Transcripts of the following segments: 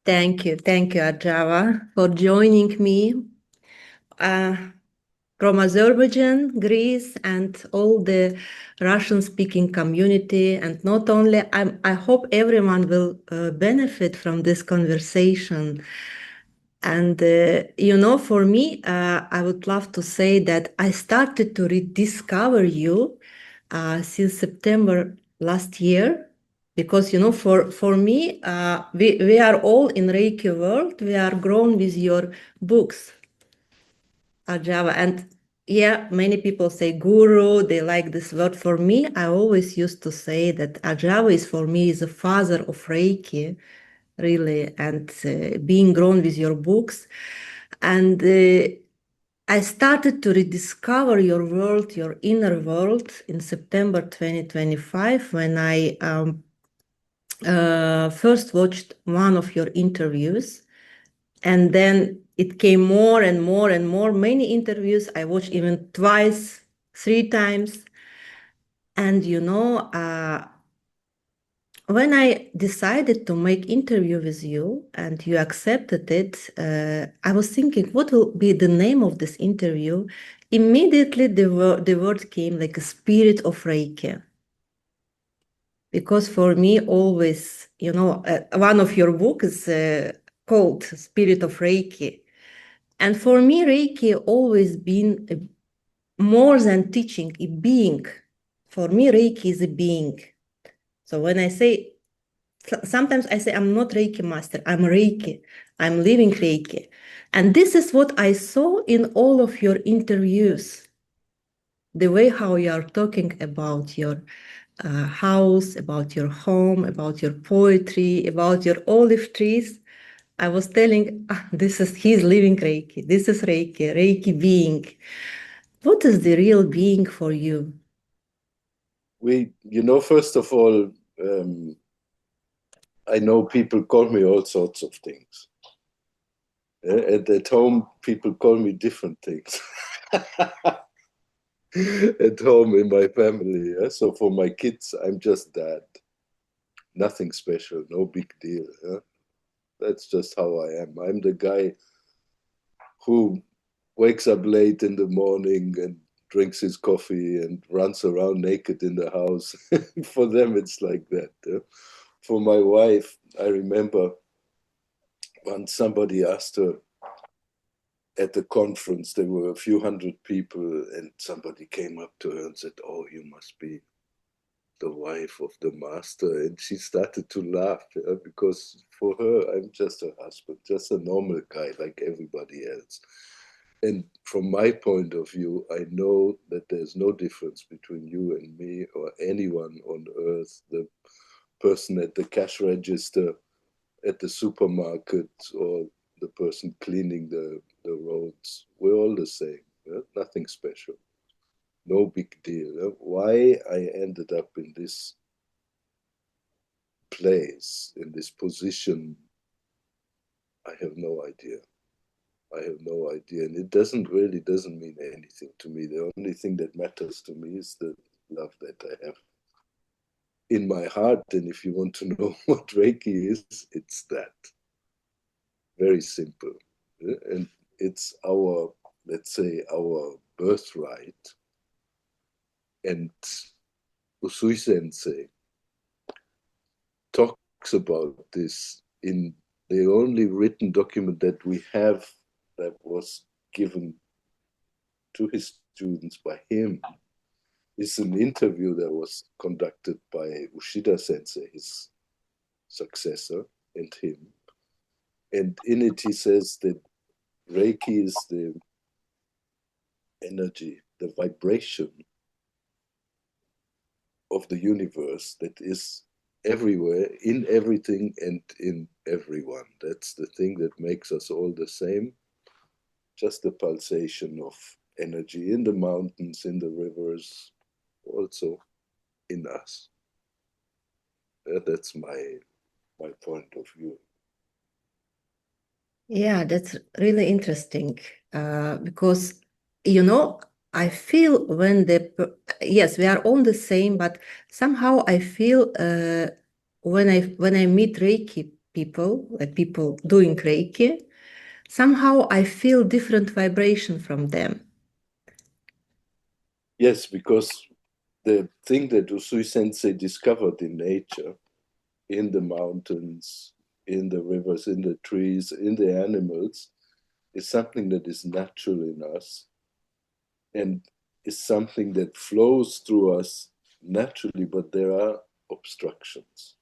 Thank you, Arjava, for joining me uh, from Azerbaijan, Greece, and all the Russian-speaking community. And not only, I hope everyone will benefit from this conversation. And for me, I would love to say that I started to rediscover you since September last year. Because for me, we are all in Reiki world. We are grown with your books, Arjava, and yeah, many people say guru. They like this word. For me, I always used to say that Arjava is for me is a father of Reiki, really, and being grown with your books, and I started to rediscover your world, your inner world, in September 2025 when I first watched one of your interviews, and then it came more and more and more, many interviews. I watched even twice, three times. And when I decided to make interview with you and you accepted it, I was thinking, what will be the name of this interview? Immediately the word came like a spirit of Reiki. Because for me, always, one of your books is called Spirit of Reiki. And for me, Reiki always been more than teaching, a being. For me, Reiki is a being. So when I say, sometimes I say, I'm not Reiki Master, I'm Reiki. I'm living Reiki. And this is what I saw in all of your interviews. The way how you are talking about your house, about your home, about your poetry, about your olive trees. I was telling, he's living Reiki. This is Reiki, Reiki being. What is the real being for you? First of all, I know people call me all sorts of things. And at home, people call me different things. At home in my family. Yeah? So for my kids, I'm just dad. Nothing special, no big deal. Yeah? That's just how I am. I'm the guy who wakes up late in the morning and drinks his coffee and runs around naked in the house. For them, it's like that. Yeah? For my wife, I remember once somebody asked her at the conference, there were a few hundred people, and somebody came up to her and said, "Oh, you must be the wife of the master." And she started to laugh, because for her, I'm just her husband, just a normal guy like everybody else. And from my point of view, I know that there's no difference between you and me or anyone on earth, the person at the cash register at the supermarket or the person cleaning the roads. We're all the same. Nothing special. No big deal. Why I ended up in this place, in this position, I have no idea. I have no idea. And it doesn't mean anything to me. The only thing that matters to me is the love that I have in my heart. And if you want to know what Reiki is, it's that. Very simple. And it's our, let's say, our birthright. And Usui Sensei talks about this in the only written document that we have that was given to his students by him is an interview that was conducted by Ushida Sensei, his successor, and him. And in it he says that Reiki is the energy, the vibration of the universe that is everywhere, in everything and in everyone. That's the thing that makes us all the same. Just the pulsation of energy in the mountains, in the rivers, also in us. That's my point of view. Yeah, that's really interesting because, I feel yes, we are all the same, but somehow I feel when I meet Reiki people, like people doing Reiki, somehow I feel different vibration from them. Yes, because the thing that Usui Sensei discovered in nature, in the mountains, in the rivers, in the trees, in the animals, is something that is natural in us and is something that flows through us naturally, but there are obstructions.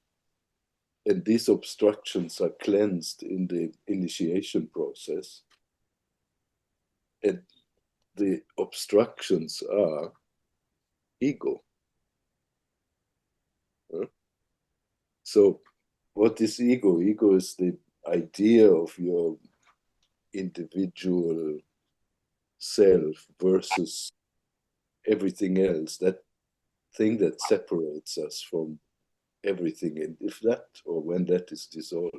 And these obstructions are cleansed in the initiation process. And the obstructions are ego. So, what is ego? Ego is the idea of your individual self versus everything else, that thing that separates us from everything. And if that or when that is dissolved,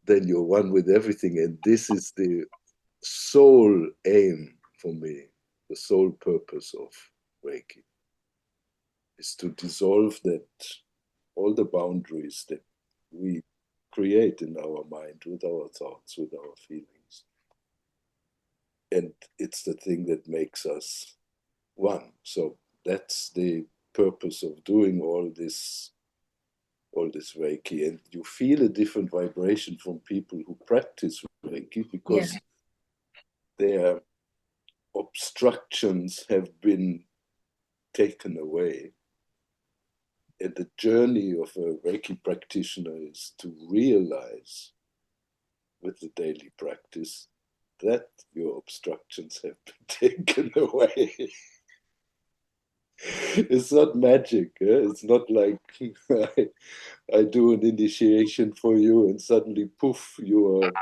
then you're one with everything. And this is the sole aim for me, the sole purpose of Reiki, is to dissolve that, all the boundaries that we create in our mind with our thoughts, with our feelings. And it's the thing that makes us one. So that's the purpose of doing all this Reiki. And you feel a different vibration from people who practice Reiki because their obstructions have been taken away. And the journey of a Reiki practitioner is to realize with the daily practice that your obstructions have been taken away. It's not magic. It's not like I do an initiation for you and suddenly poof, you are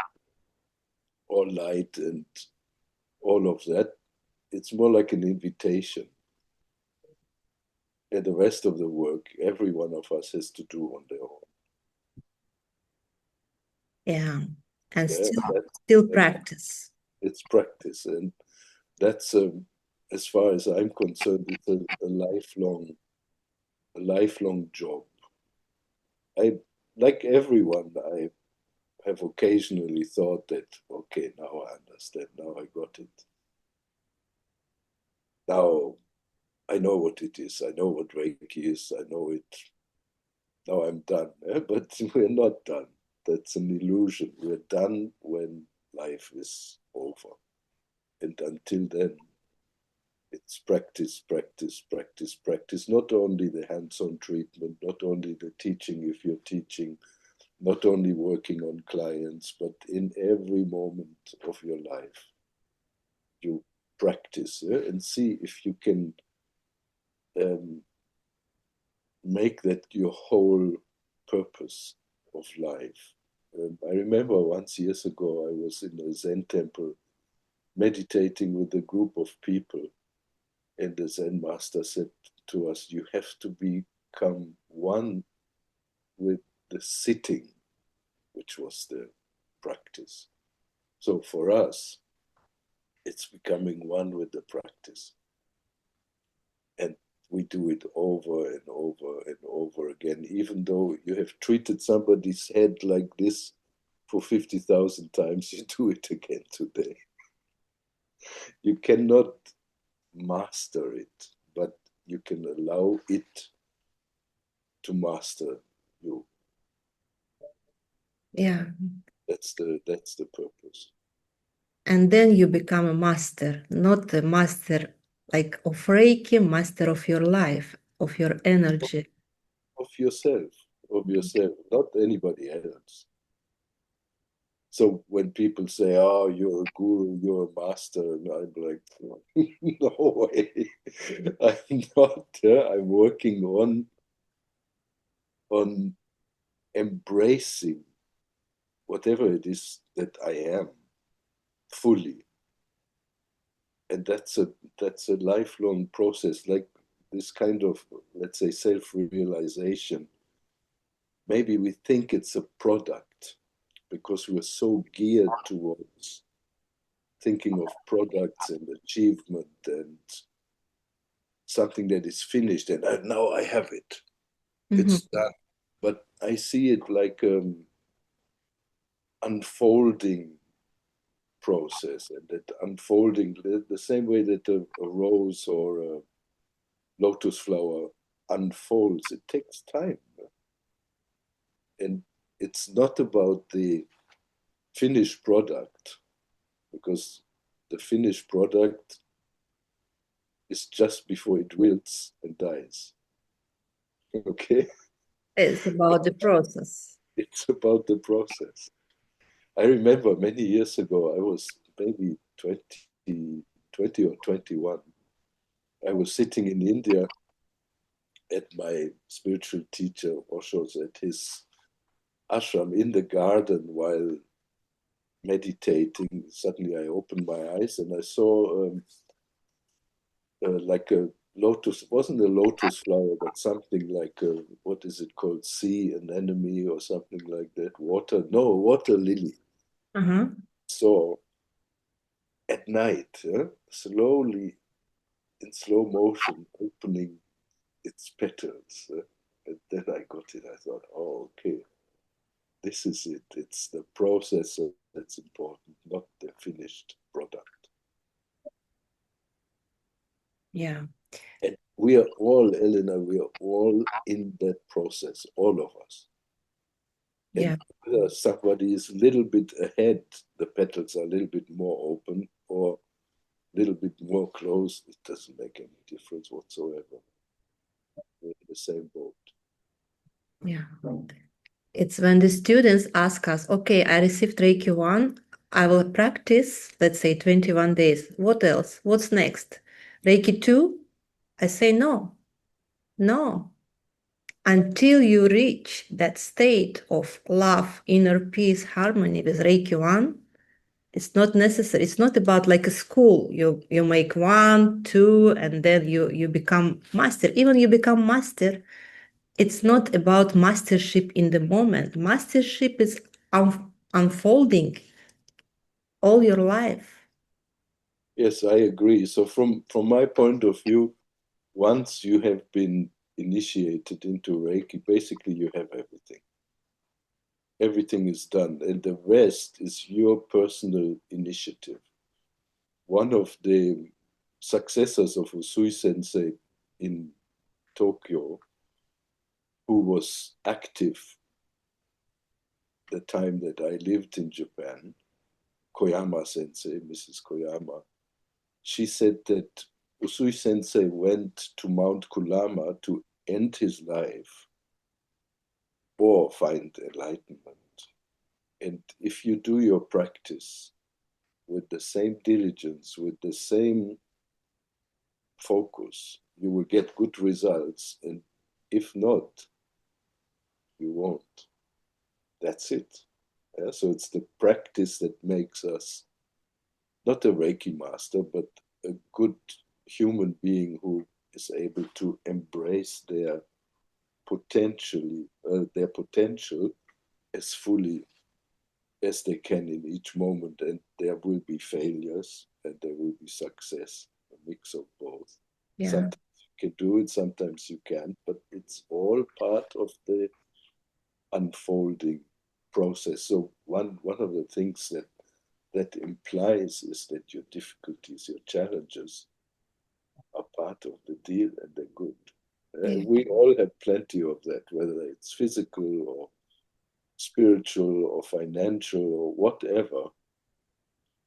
all light and all of that. It's more like an invitation. And the rest of the work, every one of us has to do on their own. Yeah. And Yeah, still practice. it's practice. And that's, as far as I'm concerned, it's a lifelong job. I, like everyone, I have occasionally thought that, okay, now I understand, now I got it. Now I know what it is, I know what Reiki is, I know it. Now I'm done. But we're not done. That's an illusion. We're done when life is over. And until then, it's practice, practice, practice, practice. Not only the hands-on treatment, not only the teaching if you're teaching, not only working on clients, but in every moment of your life, you practice and see if you can um, make that your whole purpose of life. I remember once years ago, I was in a Zen temple meditating with a group of people, and the Zen master said to us, you have to become one with the sitting, which was the practice. So for us, it's becoming one with the practice. And we do it over and over and over again, even though you have treated somebody's head like this for 50,000 times, you do it again today. You cannot master it, but you can allow it to master you. Yeah. That's the purpose. And then you become a master, not a master like of Reiki, master of your life, of your energy. Of yourself, not anybody else. So when people say, "Oh, you're a guru, you're a master," and I'm like, "No way, I'm not. I'm working on embracing whatever it is that I am fully, and that's a lifelong process. Like this kind of, let's say, self-realization. Maybe we think it's a product because we're so geared towards thinking of products and achievement and something that is finished and now I have it. Mhm. It's done. but I see it like unfolding process, and that unfolding the same way that a rose or a lotus flower unfolds, it takes time. And it's not about the finished product, because the finished product is just before it wilts and dies. Okay? It's about the process. It's about the process. I remember many years ago, I was maybe 20 or 21. I was sitting in India at my spiritual teacher Osho's at his ashram in the garden while meditating. Suddenly I opened my eyes and I saw like a lotus. It wasn't a lotus flower, but something like a, what is it called? Sea anemone or something like that. Water, no, water lily. Uh-huh. So at night, slowly in slow motion, opening its petals. And then I got it. I thought, oh, okay, this is it. It's the process that's important, not the finished product. Yeah. And we are all, Elena, we are all in that process, all of us. Yeah. And whether somebody is a little bit ahead, the petals are a little bit more open, or a little bit more closed, it doesn't make any difference whatsoever. We're in the same boat. Yeah. It's when the students ask us, okay, I received Reiki 1, I will practice, let's say 21 days. What else? What's next? Reiki 2? I say no, no. Until you reach that state of love, inner peace, harmony with Reiki 1, it's not necessary. It's not about like a school. You make 1, 2, and then you become master. Even you become master, it's not about mastership in the moment. Mastership is unfolding all your life. Yes, I agree. So from my point of view, once you have been initiated into Reiki, basically you have everything. Everything is done, and the rest is your personal initiative. One of the successors of Usui Sensei in Tokyo, who was active the time that I lived in Japan, Koyama Sensei, Mrs. Koyama, she said that Usui Sensei went to Mount Kulama to end his life or find enlightenment. And if you do your practice with the same diligence, with the same focus, you will get good results. And if not, you won't. That's it. Yeah? So it's the practice that makes us not a Reiki master, but a good human being who is able to embrace their potential as fully as they can in each moment. And there will be failures and there will be success, a mix of both. Yeah. Sometimes you can do it, sometimes you can't, but it's all part of the unfolding process. So one of the things that implies is that your difficulties, your challenges are part of the deal and they're good. Yeah. We all have plenty of that, whether it's physical or spiritual or financial or whatever,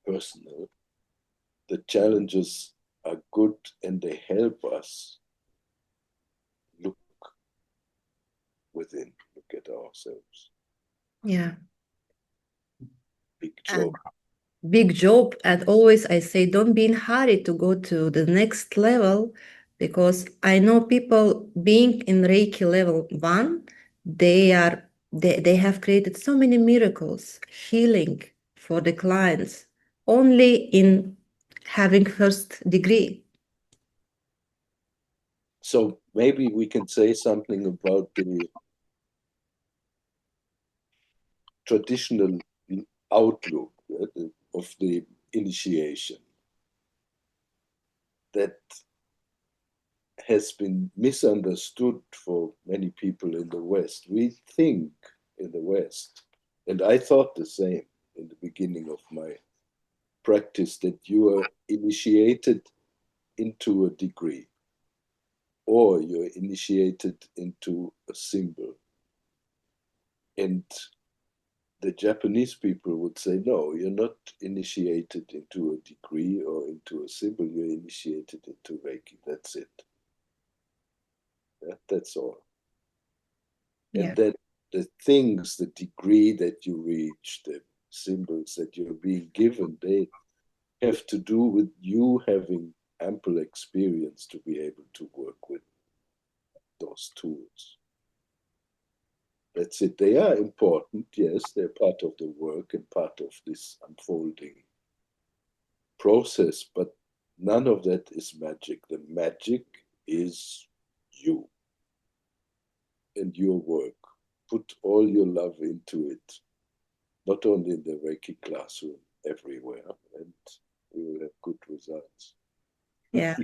personal. The challenges are good and they help us look within, look at ourselves. Yeah. Big And job. big job. And always I say, don't be in hurry to go to the next level, because I know people being in Reiki level 1, they have created so many miracles, healing for the clients, only in having first degree. So maybe we can say something about the traditional outlook of the initiation that has been misunderstood for many people in the West. We think in the West, and I thought the same in the beginning of my practice, that you are initiated into a degree, or you're initiated into a symbol. And the Japanese people would say, no, you're not initiated into a degree or into a symbol, you're initiated into Reiki. That's it. That's all. Yeah. And then the things, the degree that you reach, the symbols that you're being given, they have to do with you having ample experience to be able to work with those tools. That's it. They are important, yes, they're part of the work and part of this unfolding process, but none of that is magic. The magic is you and your work. Put all your love into it, not only in the Reiki classroom, everywhere, and you will have good results. Yeah.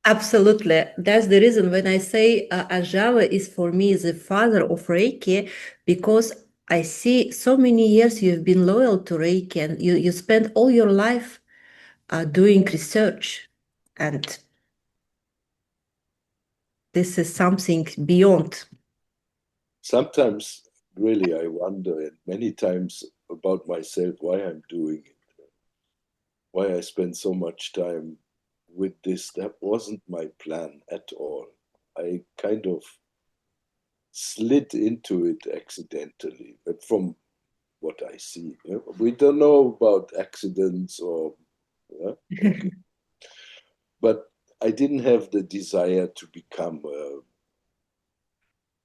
Absolutely. That's the reason when I say Arjava is for me the father of Reiki, because I see so many years you've been loyal to Reiki and you spent all your life doing research. And this is something beyond. Sometimes, really, I wonder, and many times about myself, why I'm doing it, why I spend so much time with this. That wasn't my plan at all. I kind of slid into it accidentally, but from what I see. We don't know about accidents or, okay. But I didn't have the desire to become a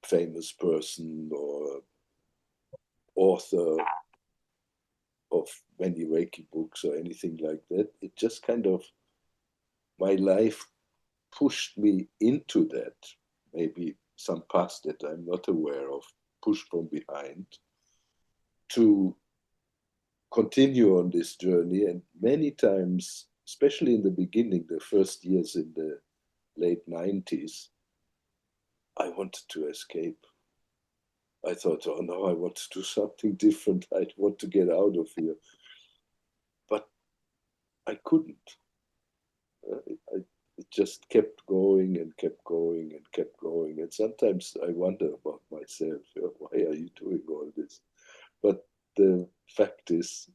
famous person or author of many Reiki books or anything like that. It just kind of, my life pushed me into that. Maybe some parts that I'm not aware of, pushed from behind to continue on this journey. And many times, especially in the beginning, the first years in the late 90s, I wanted to escape. I thought, oh no, I want to do something different. I want to get out of here. But I couldn't. It just kept going and kept going and kept going. And sometimes I wonder about myself, why are you doing all this? But the fact is,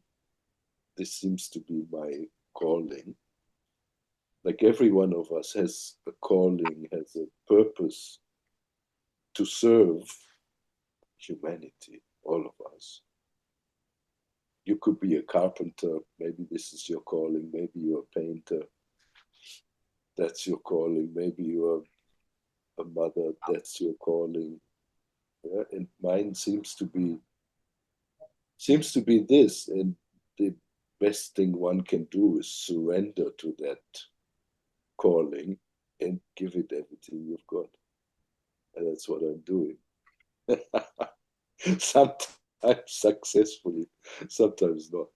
this seems to be my calling. Like every one of us has a calling, has a purpose to serve humanity, all of us. You could be a carpenter, maybe this is your calling, maybe you're a painter, that's your calling, maybe you're a mother, that's your calling. Yeah? And mine seems to be this, and the best thing one can do is surrender to that calling and give it everything you've got. And that's what I'm doing. Sometimes successfully, sometimes not.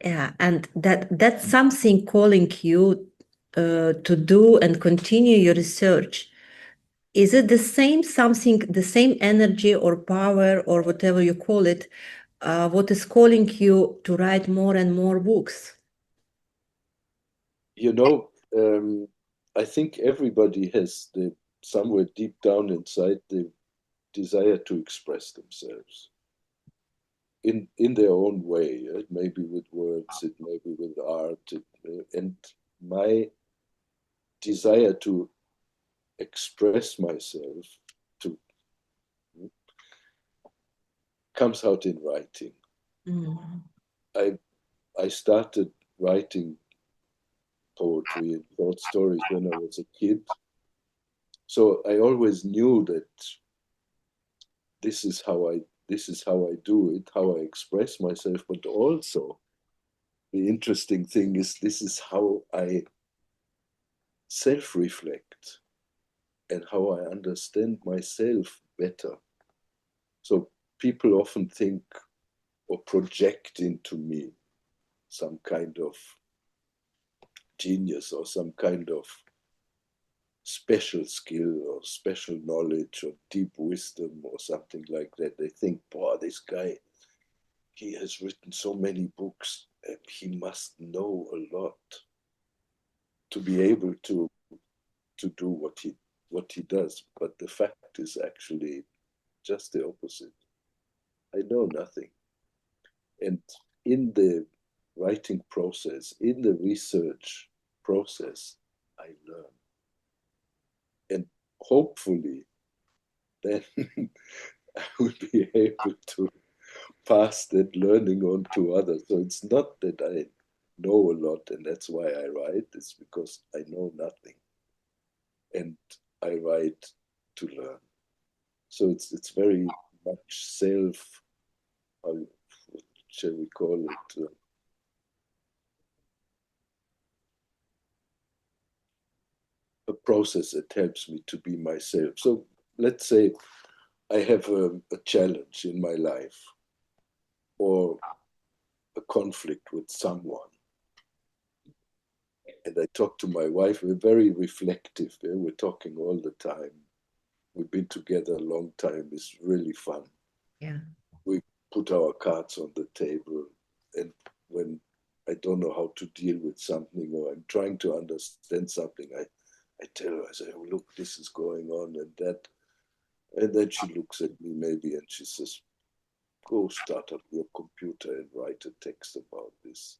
Yeah, and that's something calling you to do and continue your research. Is it the same something, the same energy or power or whatever you call it, what is calling you to write more and more books? You know, I think everybody has the somewhere deep down inside the desire to express themselves in their own way. It may be with words, it may be with art, and my desire to express myself to comes out in writing. Mm. I I started writing poetry and short stories when I was a kid. So I always knew that this is how I do it, how I express myself, but also the interesting thing is this is how I self-reflect and how I understand myself better. So people often think or project into me some kind of genius or some kind of special skill or special knowledge or deep wisdom or something like that. They think, boy, this guy, he has written so many books, and he must know a lot to be able to do what he does. But the fact is actually just the opposite. I know nothing. And in the writing process, in the research process, I learn. And hopefully then I will be able to pass that learning on to others. So it's not that I know a lot and that's why I write, it's because I know nothing. And I write to learn. So it's very much self, how shall we call it? A process that helps me to be myself. So let's say I have a challenge in my life or a conflict with someone. And I talk to my wife. We're very reflective. Yeah? We're talking all the time. We've been together a long time. It's really fun. Yeah. We put our cards on the table. And when I don't know how to deal with something or I'm trying to understand something, I tell her, I say, oh, look, this is going on and that. And then she looks at me maybe and she says, go start up your computer and write a text about this.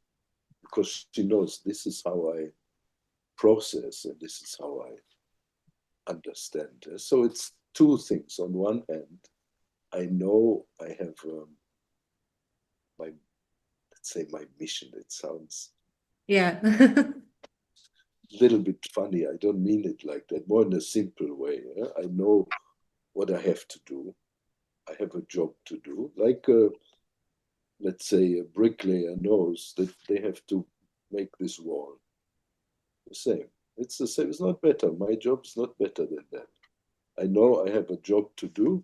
Because she knows this is how I process and this is how I understand. So it's two things. On one hand, I know I have my, let's say, my mission. It sounds Yeah. a little bit funny. I don't mean it like that, more in a simple way. Yeah? I know what I have to do. I have a job to do. Like, let's say, a bricklayer knows that they have to make this wall. The same. It's the same. It's not better. My job is not better than that. I know I have a job to do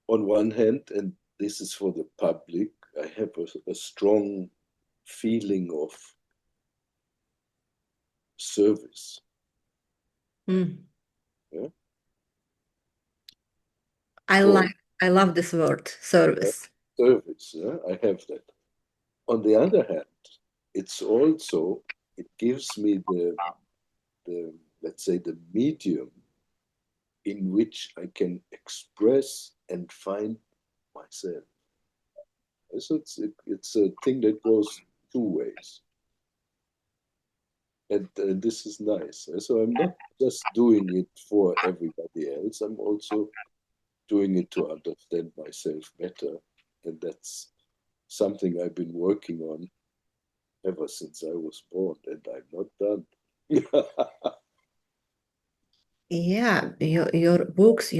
on one hand, and this is for the public. I have a strong feeling of service. Mm. Yeah? I So, like, I love this word, yeah, service. service, yeah, I have that. On the other hand, it's also, it gives me the let's say, the medium in which I can express and find myself. So it's a thing that goes two ways. And this is nice. So I'm not just doing it for everybody else, I'm also doing it to understand myself better. And that's something I've been working on ever since I was born, and I'm not done. Yeah, your books,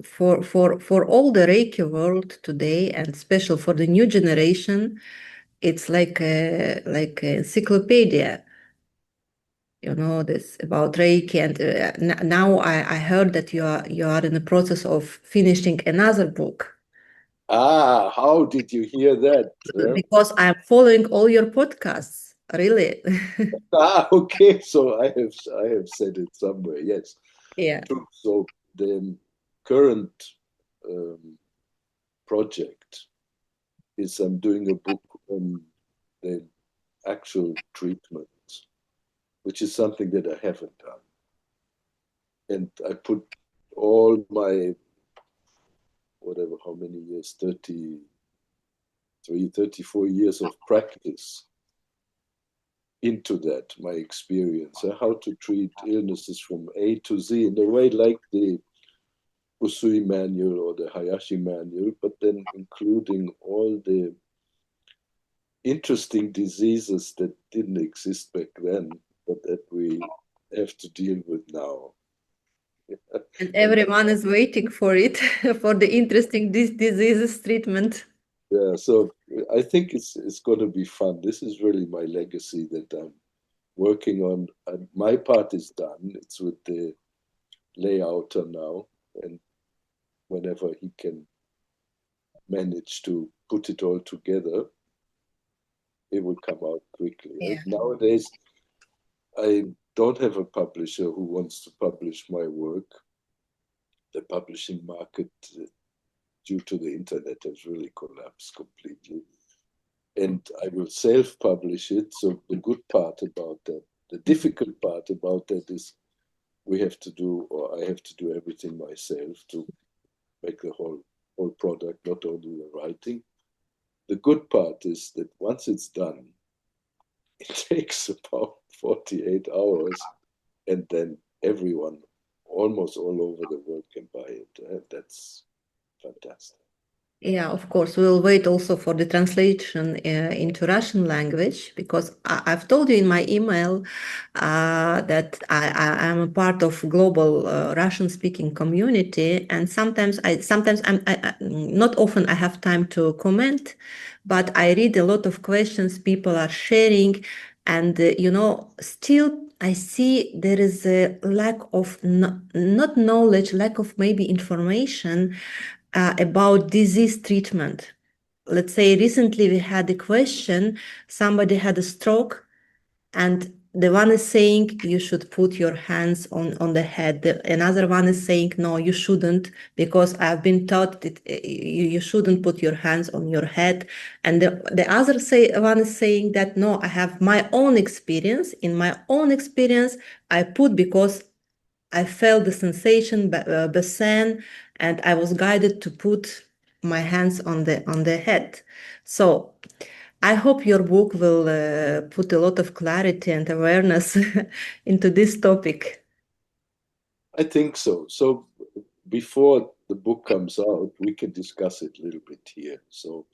for all the Reiki world today, and especially for the new generation, it's like a encyclopedia. This about Reiki, and now I heard that you are in the process of finishing another book Ah, how did you hear that? Huh? because I'm following all your podcasts, really. Ah, okay. So I have said it somewhere. Yes, Yeah. true. So the current um, project is I'm doing a book on the actual treatment, which is something that I haven't done. And I put all my, whatever, how many years, 33, 34 years of practice into that, my experience, how to treat illnesses from A to Z in a way like the Usui manual or the Hayashi manual, but then including all the interesting diseases that didn't exist back then, but that we have to deal with now. And And everyone is waiting for it, for the interesting diseases treatment. yeah, so I think it's going to be fun. This is really my legacy that I'm working on. And my part is done. It's with the layouter now, and whenever he can manage to put it all together, it will come out quickly. Yeah. Nowadays, I don't have a publisher who wants to publish my work. The publishing market, due to the internet, has really collapsed completely. And I will self-publish it. So the good part about that, the difficult part about that is we have to do, or I have to do everything myself to make the whole product, not only the writing. The good part is that once it's done, it takes about 48 hours, and then everyone, almost all over the world, can buy it. That's fantastic. Yeah, of course. We'll wait also for the translation into Russian language because I've told you in my email that I am a part of global Russian-speaking community, and sometimes not often I have time to comment, but I read a lot of questions people are sharing, and still I see there is a lack of not knowledge, lack of maybe information about disease treatment. Let's say recently we had a question, somebody had a stroke, and the one is saying you should put your hands on the head. Another one is saying, no, you shouldn't, because I've been taught that you shouldn't put your hands on your head. And the other one is saying that, no, I have my own experience. In my own experience, I put because I felt the sensation, Basen, and I was guided to put my hands on the head. So I hope your book will put a lot of clarity and awareness into this topic. I think so. So before the book comes out, we can discuss it a little bit here. So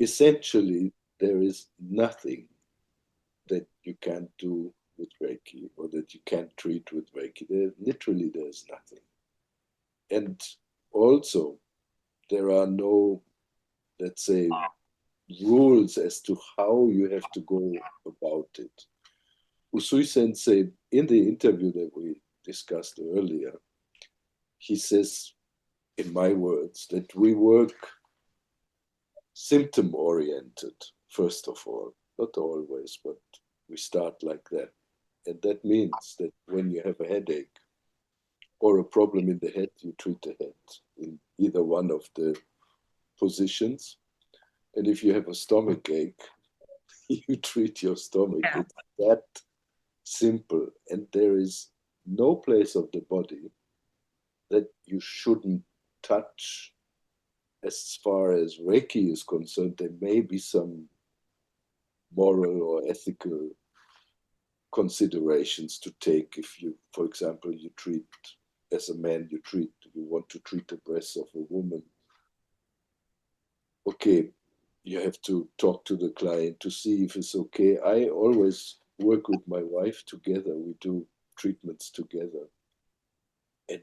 essentially, there is nothing that you can't do with Reiki or that you can't treat with Reiki. There's nothing. And also, there are no, let's say, rules as to how you have to go about it. Usui Sensei, in the interview that we discussed earlier, he says, in my words, that we work symptom oriented, first of all, not always, but we start like that. And that means that when you have a headache or a problem in the head, you treat the head in either one of the positions. And if you have a stomach ache, you treat your stomach. Yeah. It's that simple. And there is no place of the body that you shouldn't touch. As far as Reiki is concerned, there may be some moral or ethical considerations to take if you, for example, you treat, as a man, you want to treat the breast of a woman. Okay, you have to talk to the client to see if it's okay. I always work with my wife together. We do treatments together. And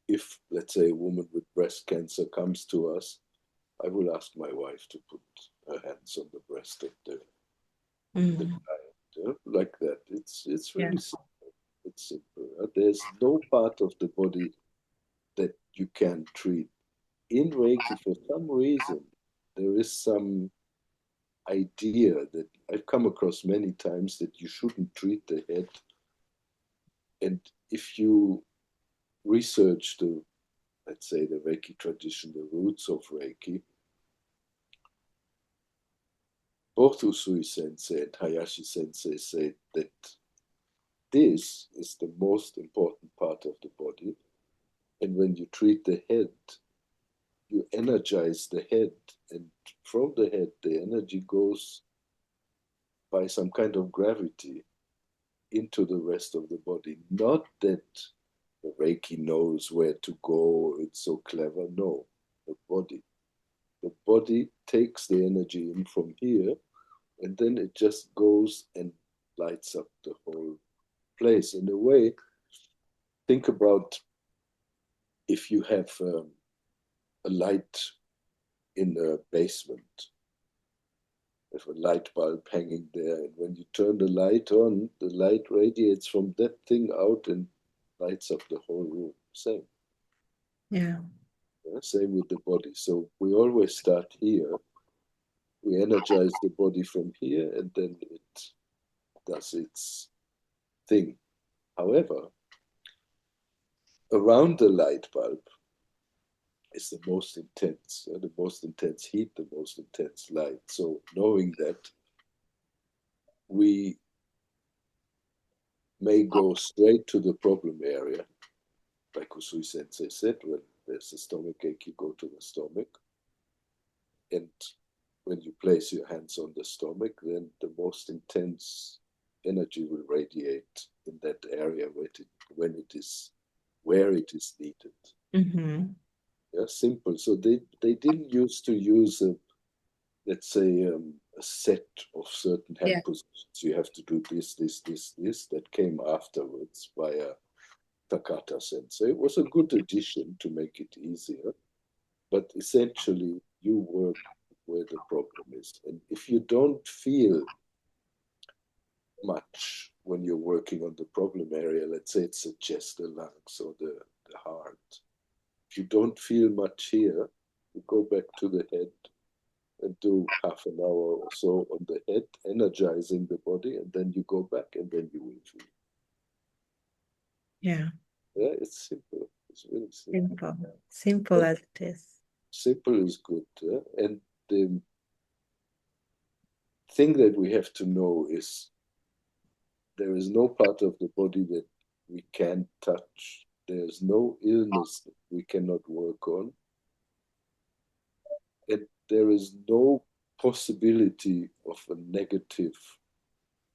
if, let's say, a woman with breast cancer comes to us, I will ask my wife to put her hands on the breast of the Mm. client, like that. It's Yeah. really simple. It's simple. There's no part of the body that you can treat. In Reiki, for some reason, there is some idea that I've come across many times that you shouldn't treat the head. And if you research the, let's say, the Reiki tradition, the roots of Reiki, both Usui Sensei and Hayashi Sensei say that this is the most important part of the body. And when you treat the head, you energize the head. And from the head, the energy goes by some kind of gravity into the rest of the body. Not that the Reiki knows where to go, it's so clever. No, the body. The body takes the energy in from here, and then it just goes and lights up the whole place. In a way, think about if you have a light in a basement, with a light bulb hanging there, and when you turn the light on, the light radiates from that thing out and lights up the whole room. Same. Yeah. Yeah, same with the body. So we always start here. We energize the body from here, and then it does its thing. However, around the light bulb is the most intense heat, the most intense light. So knowing that, we may go straight to the problem area, like Usui Sensei said, when there's a stomach ache, you go to the stomach. And when you place your hands on the stomach, then the most intense energy will radiate in that area where it is needed. Mm-hmm. Yeah, simple. So they didn't used to use let's say a set of certain hand positions. You have to do this. That came afterwards via Takata Sensei. It was a good addition to make it easier, but essentially you work where the problem is. And if you don't feel much when you're working on the problem area, let's say it's the chest, the lungs, or the heart, if you don't feel much here, you go back to the head and do half an hour or so on the head, energizing the body, and then you go back and then you will feel. Yeah. Yeah, it's simple. It's really simple. Simple as it is. Simple is good. Yeah? And the thing that we have to know is there is no part of the body that we can't touch. There's no illness that we cannot work on. And there is no possibility of a negative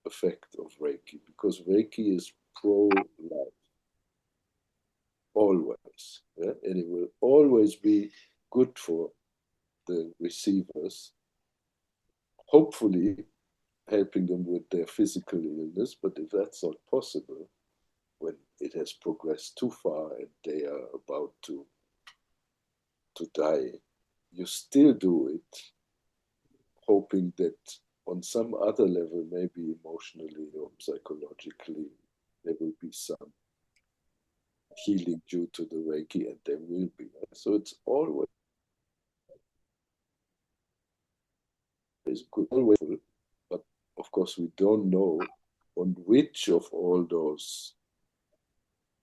effect of Reiki, because Reiki is pro-life. Always. Yeah? And it will always be good for the receivers, hopefully helping them with their physical illness. But if that's not possible, when it has progressed too far and they are about to die, you still do it, hoping that on some other level, maybe emotionally or psychologically, there will be some healing due to the Reiki, and there will be. So it's always good, always, but of course we don't know on which of all those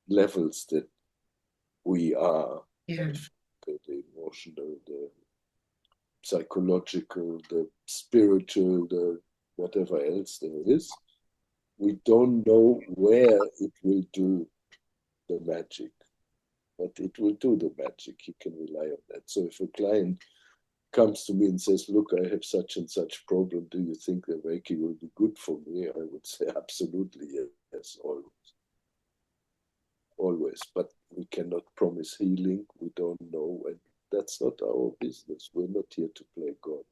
levels that we are, the emotional, the psychological, the spiritual, the whatever else there is. We don't know where it will do the magic, but it will do the magic. You can rely on that. So if a client comes to me and says, look, I have such and such problem, do you think the Reiki will be good for me? I would say absolutely yes, always. Always. But we cannot promise healing. We don't know. And that's not our business. We're not here to play God.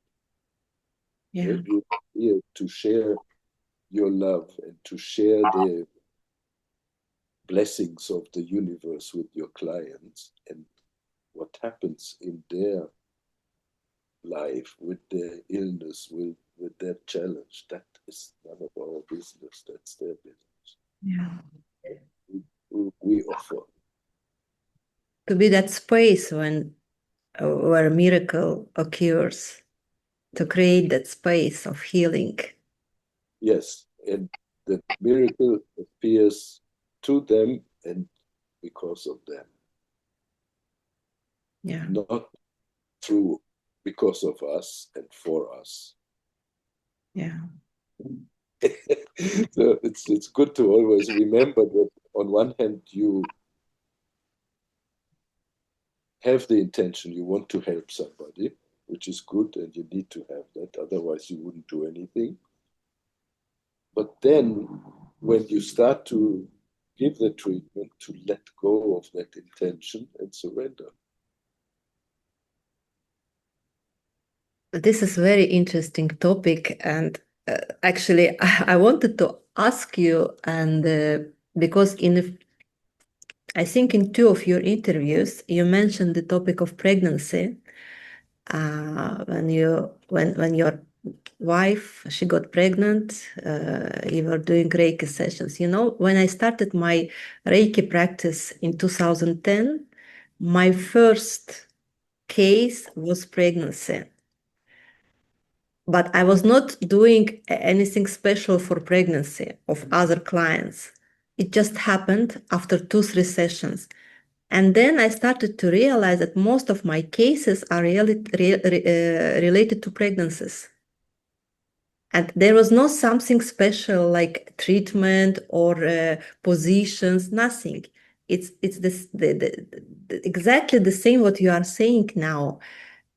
Yeah. We're here to share your love and to share the blessings of the universe with your clients, and what happens in their life with their illness, with their challenge, that is none of our business. That's their business. Yeah. We offer To be that space where a miracle occurs, to create that space of healing. Yes, and the miracle appears to them and because of them. Yeah. Not through because of us and for us. Yeah. So it's good to always remember that on one hand you have the intention, you want to help somebody, which is good, and you need to have that, otherwise you wouldn't do anything. But then when you start to give the treatment, to let go of that intention and surrender. This is very interesting topic, and actually I wanted to ask you, and because I think in two of your interviews you mentioned the topic of pregnancy, when your wife, she got pregnant, you were doing Reiki sessions. When I started my Reiki practice in 2010, my first case was pregnancy. But I was not doing anything special for pregnancy of other clients. It just happened after 2, 3 sessions. And then I started to realize that most of my cases are related to pregnancies. And there was no something special like treatment or positions, nothing. It's exactly the same what you are saying now.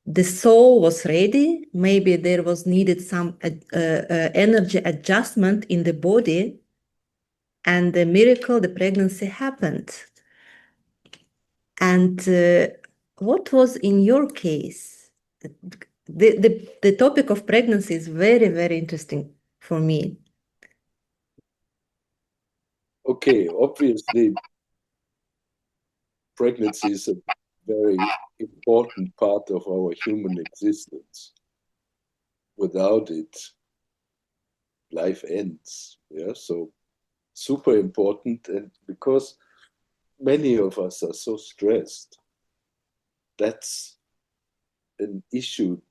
The soul was ready. Maybe there was needed some energy adjustment in the body, and the miracle, the pregnancy happened. And what was in your case? The topic of pregnancy is very, very interesting for me. Okay, obviously, pregnancy is a very important part of our human existence. Without it, life ends. Yeah, so super important. And because many of us are so stressed, that's an issue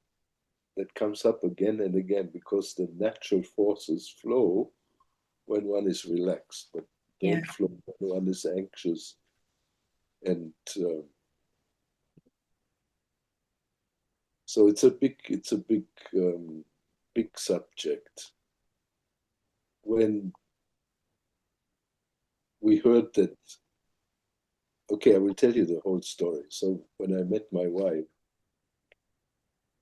that comes up again and again because the natural forces flow when one is relaxed, but don't flow when one is anxious. And so it's a big subject. When we heard that, okay, I will tell you the whole story. So when I met my wife,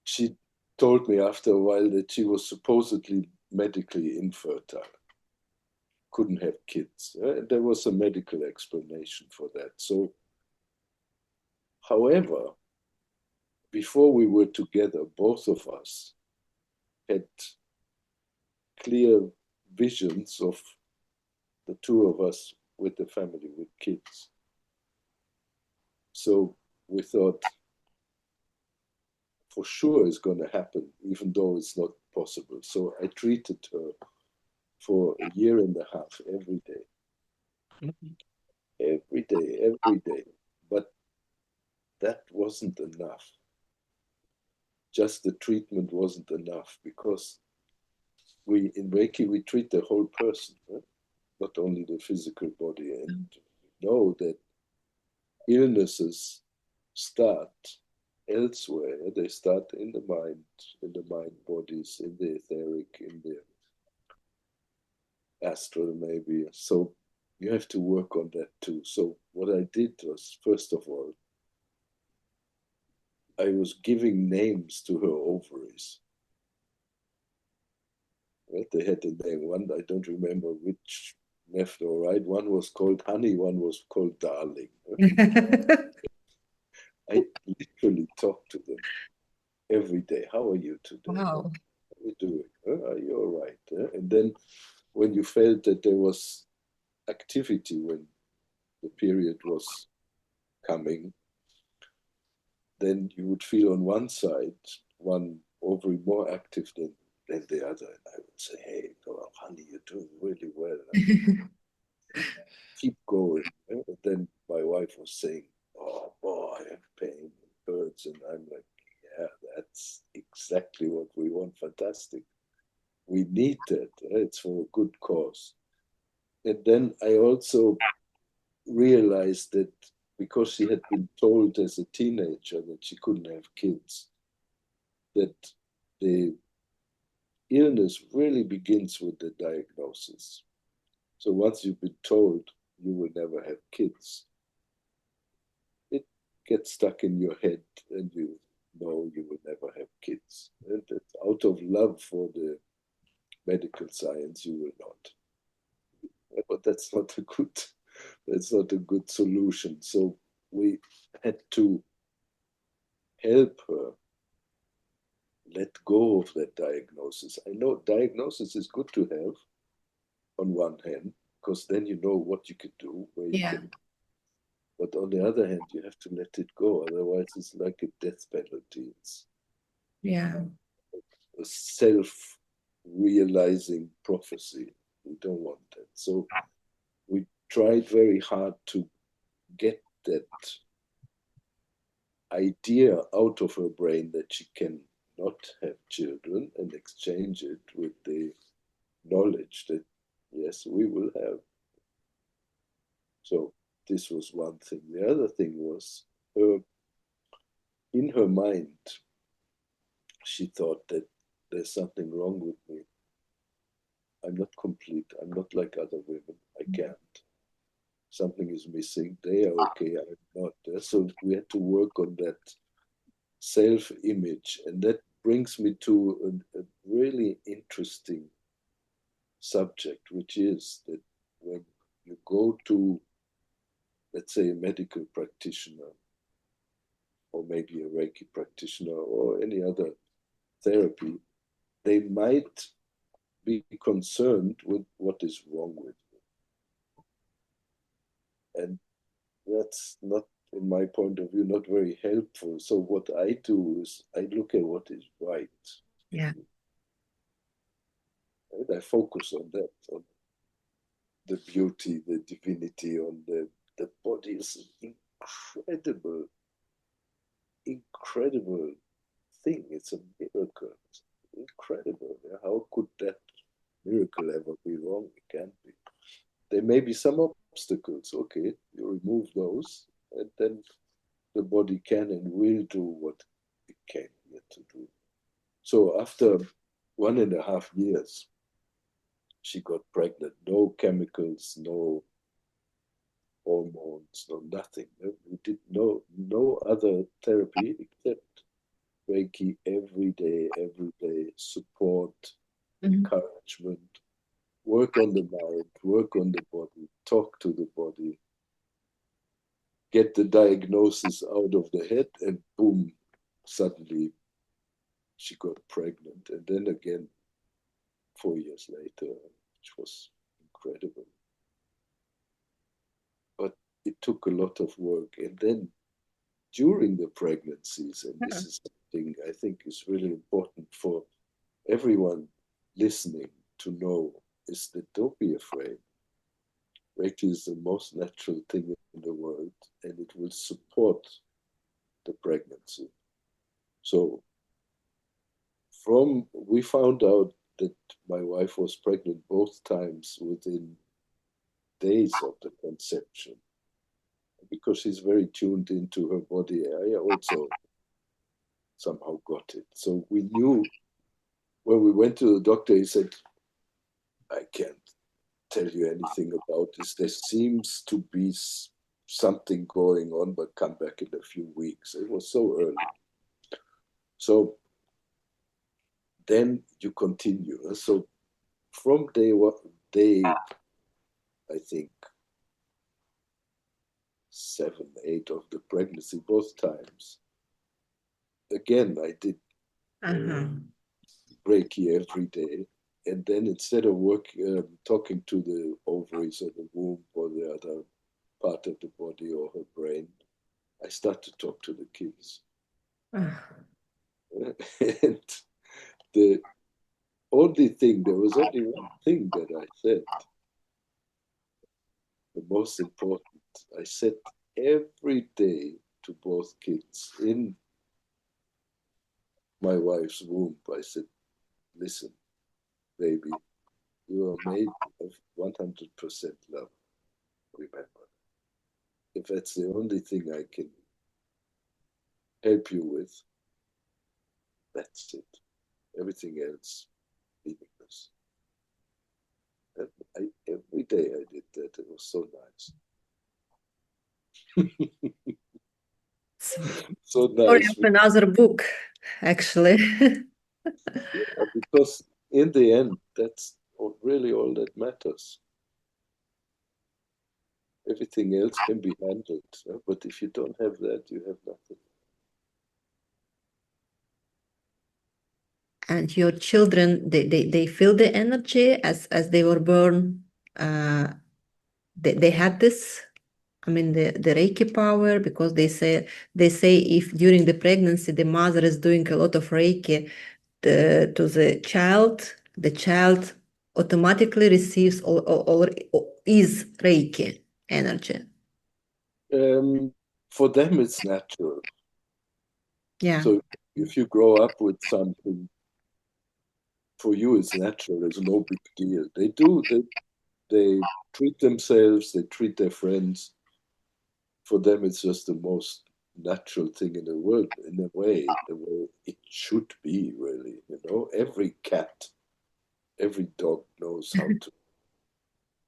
she told me after a while that she was supposedly medically infertile, couldn't have kids. There was a medical explanation for that. So, however, before we were together, both of us had clear visions of the two of us with the family, with kids. So we thought, for sure it's going to happen, even though it's not possible. So I treated her for a year and a half every day. Every day, every day. But that wasn't enough. Just the treatment wasn't enough because in Reiki we treat the whole person, not only the physical body. And we know that illnesses start elsewhere. They start in the mind bodies, in the etheric, in the astral maybe. So you have to work on that too. So what I did was, first of all, I was giving names to her ovaries. Right? They had a name. One, I don't remember which, left or right. One was called Honey, one was called Darling. I literally talked to them every day. How are you today? Wow. How are you doing? Are you all right? And then when you felt that there was activity, when the period was coming, then you would feel on one side one ovary more active than the other. And I would say, hey, oh, honey, you're doing really well. Keep going. And then my wife was saying, oh, boy, I have pain, it hurts. And I'm like, yeah, that's exactly what we want. Fantastic. We need that. It's for a good cause. And then I also realized that because she had been told as a teenager that she couldn't have kids, that the illness really begins with the diagnosis. So once you've been told you will never have kids, it gets stuck in your head and you know you will never have kids. And out of love for the medical science, you will not. But that's not a good solution. So we had to help her let go of that diagnosis. I know diagnosis is good to have on one hand, because then you know what you could do, where you can. But on the other hand, you have to let it go. Otherwise, it's like a death penalty. It's a self-realizing prophecy. We don't want that. So we tried very hard to get that idea out of her brain that she can not have children and exchange it with the knowledge that yes, we will have. So this was one thing. The other thing was, in her mind, she thought that there's something wrong with me. I'm not complete. I'm not like other women. I can't. Something is missing. They are okay. I'm not. So we had to work on that self-image. And that brings me to a really interesting subject, which is that when you go to, let's say, a medical practitioner, or maybe a Reiki practitioner, or any other therapy, they might be concerned with what is wrong with you. And that's not, in my point of view, not very helpful. So what I do is I look at what is right in Yeah. you. And I focus on that, on the beauty, the divinity, on the body is incredible, incredible thing. It's a miracle. It's incredible. Yeah? How could that miracle ever be wrong? It can't be. There may be some obstacles. Okay, you remove those, and then the body can and will do what it came here to do. So after 1.5 years, she got pregnant. No chemicals, no hormones, no nothing. We did no other therapy except Reiki every day, support, encouragement, work on the mind, work on the body, talk to the body, get the diagnosis out of the head, and boom, suddenly she got pregnant. And then again, 4 years later, which was incredible. But it took a lot of work. And then during the pregnancies, and this is something I think is really important for everyone listening to know, is that don't be afraid. Reiki is the most natural thing in the world, and it will support the pregnancy. So we found out that my wife was pregnant both times within days of the conception. Because she's very tuned into her body, I also somehow got it. So we knew when we went to the doctor, he said, I can't tell you anything about this. There seems to be something going on, but come back in a few weeks. It was so early. So then you continue. So from day I think 7, 8 of the pregnancy, both times. Again, I did Reiki every day. And then instead of talking to the ovaries or the womb or the other part of the body or her brain, I start to talk to the kids. And the only thing, there was only one thing that I said, the most important. I said every day to both kids in my wife's womb, I said, listen, baby, you are made of 100% love. Remember, if that's the only thing I can help you with, that's it. Everything else, meaningless. And every day I did that. It was so nice. So Story nice. of another book, actually. Yeah, because in the end, that's really all that matters. Everything else can be handled. But if you don't have that, you have nothing. And your children, they feel the energy as they were born. They had this, I mean, the Reiki power, because they say if during the pregnancy the mother is doing a lot of Reiki to the child automatically receives or is Reiki energy. For them, it's natural. Yeah. So if you grow up with something, for you it's natural. There's no big deal. they treat themselves, they treat their friends. For them, it's just the most natural thing in the world, in a way, the way it should be, really. You know, every cat, every dog knows how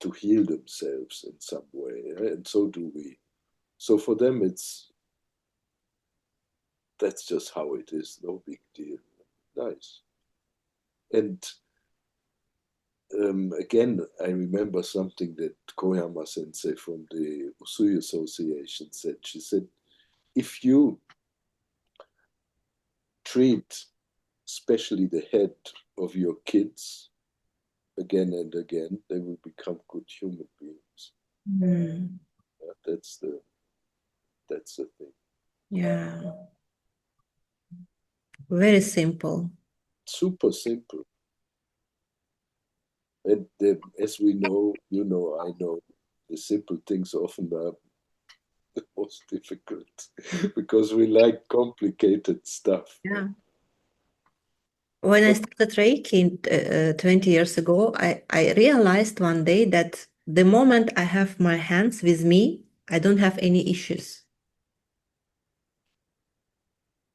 to heal themselves in some way, and so do we. So for them, that's just how it is, no big deal. Nice. And again, I remember something that Koyama Sensei from the Usui Association said. She said, if you treat especially the head of your kids again and again, they will become good human beings. Mm. Yeah, that's the thing. Yeah. Very simple. Super simple. And as we know, you know, I know, the simple things often are the most difficult because we like complicated stuff. Yeah. When I But started Reiki 20 years ago, I realized one day that the moment I have my hands with me, I don't have any issues.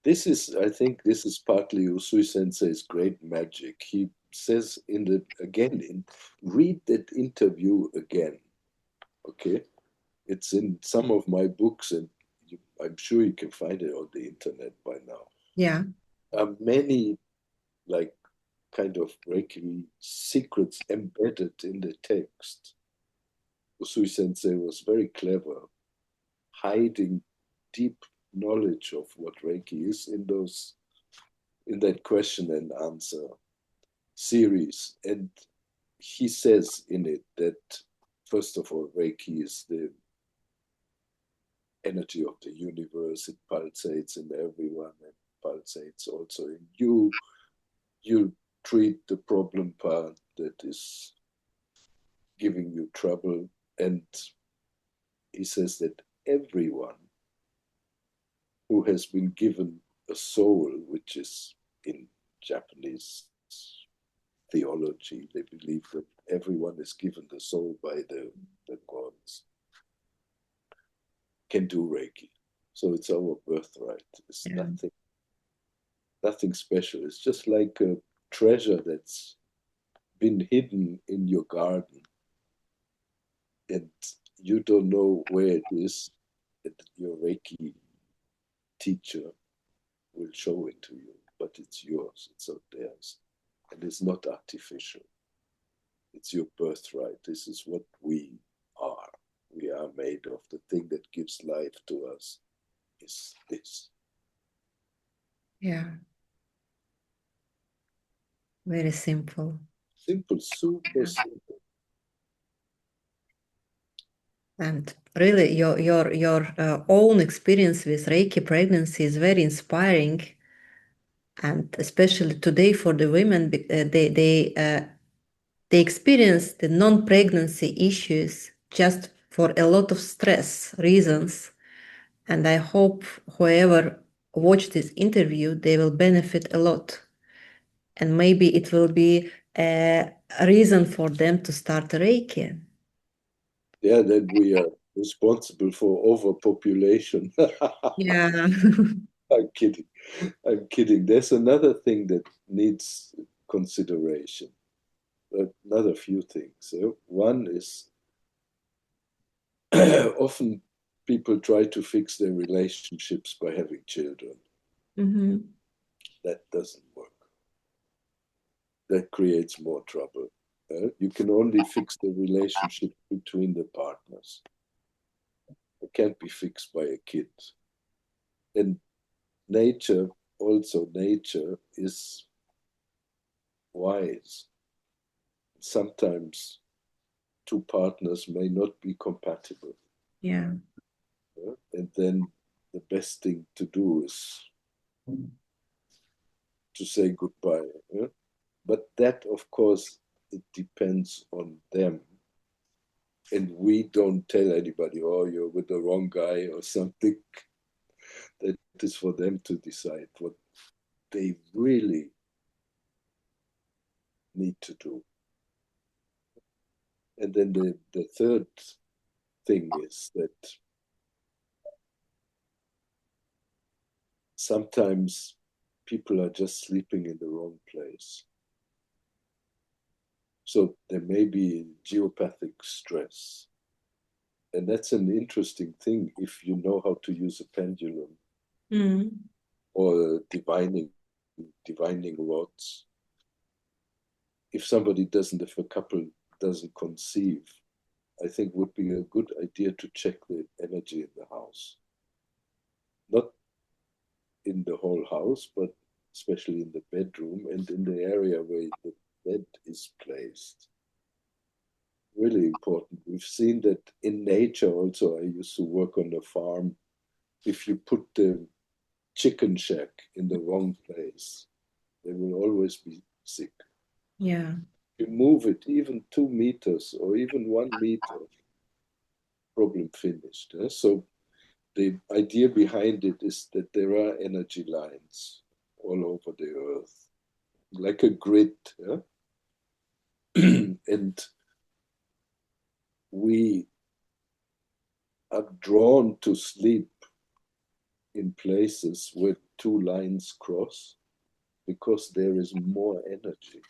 this is, I think, this is partly Usui Sensei's great magic. He says read that interview again. Okay, it's in some of my books, and I'm sure you can find it on the internet by now. Yeah. Many like kind of Reiki secrets embedded in the text. Usui Sensei was very clever, hiding deep knowledge of what Reiki is in that question and answer series. And he says in it that first of all, Reiki is the energy of the universe. It pulsates in everyone and pulsates also in you. You treat the problem part that is giving you trouble. And he says that everyone who has been given a soul, which is in Japanese theology, they believe that everyone is given the soul by the gods, can do Reiki. So it's our birthright. It's Yeah. nothing special. It's just like a treasure that's been hidden in your garden and you don't know where it is, and your Reiki teacher will show it to you, but it's yours, it's not theirs. And it's not artificial. It's your birthright. This is what we are. We are made of. The thing that gives life to us is this. Yeah. Very simple. Simple, super simple. And really, your own experience with Reiki pregnancy is very inspiring, and especially today for the women, they experience the non-pregnancy issues just for a lot of stress reasons. And I hope whoever watch this interview, they will benefit a lot. And maybe it will be a reason for them to start Reiki. Yeah, that we are responsible for overpopulation. Yeah. I'm kidding. I'm kidding. There's another thing that needs consideration. Another few things. One is often people try to fix their relationships by having children. Mhm. That doesn't work. That creates more trouble. You can only fix the relationship between the partners. It can't be fixed by a kid. And nature is wise. Sometimes two partners may not be compatible. Yeah. And then the best thing to do is to say goodbye. But that, of course, it depends on them. And we don't tell anybody, oh, you're with the wrong guy or something. That is for them to decide what they really need to do. And then the third thing is that sometimes people are just sleeping in the wrong place. So there may be geopathic stress. And that's an interesting thing if you know how to use a pendulum or divining rods. If somebody doesn't, if a couple doesn't conceive, I think would be a good idea to check the energy in the house. Not in the whole house, but especially in the bedroom and in the area where the bed is placed. Really important. We've seen that in nature also. I used to work on a farm. If you put the chicken shack in the wrong place, they will always be sick. Yeah. You move it even 2 meters or even 1 meter, problem finished. So the idea behind it is that there are energy lines all over the earth, like a grid. And we are drawn to sleep in places where two lines cross because there is more energy.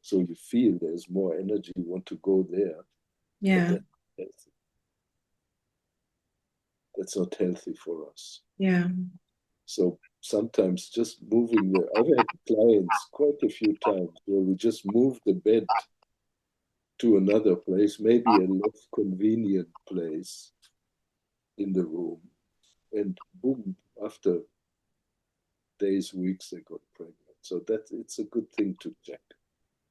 So you feel there's more energy, you want to go there, Yeah. but that's not healthy for us. Yeah. So sometimes just moving the, I've had clients quite a few times where we just move the bed to another place, maybe a less convenient place in the room, and boom, after days, weeks, they got pregnant. So that it's a good thing to check.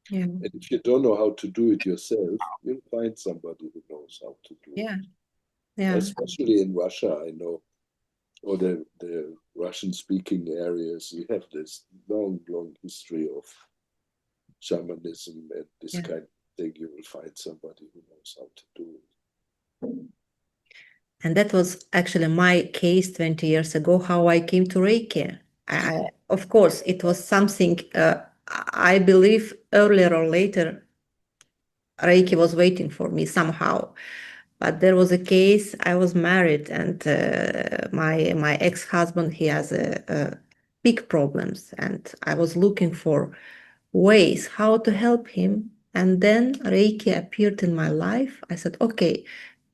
Yeah. And if you don't know how to do it yourself, you'll find somebody who knows how to do Yeah. it. Yeah. Especially in Russia, I know, or the Russian-speaking areas, you have this long, long history of shamanism and this Yeah. kind of thing. You will find somebody who knows how to do it. And that was actually my case 20 years ago, how I came to Reiki. Of course, it was something I believe earlier or later, Reiki was waiting for me somehow. But there was a case, I was married, and my ex-husband, he has big problems, and I was looking for ways how to help him. And then Reiki appeared in my life. I said, okay,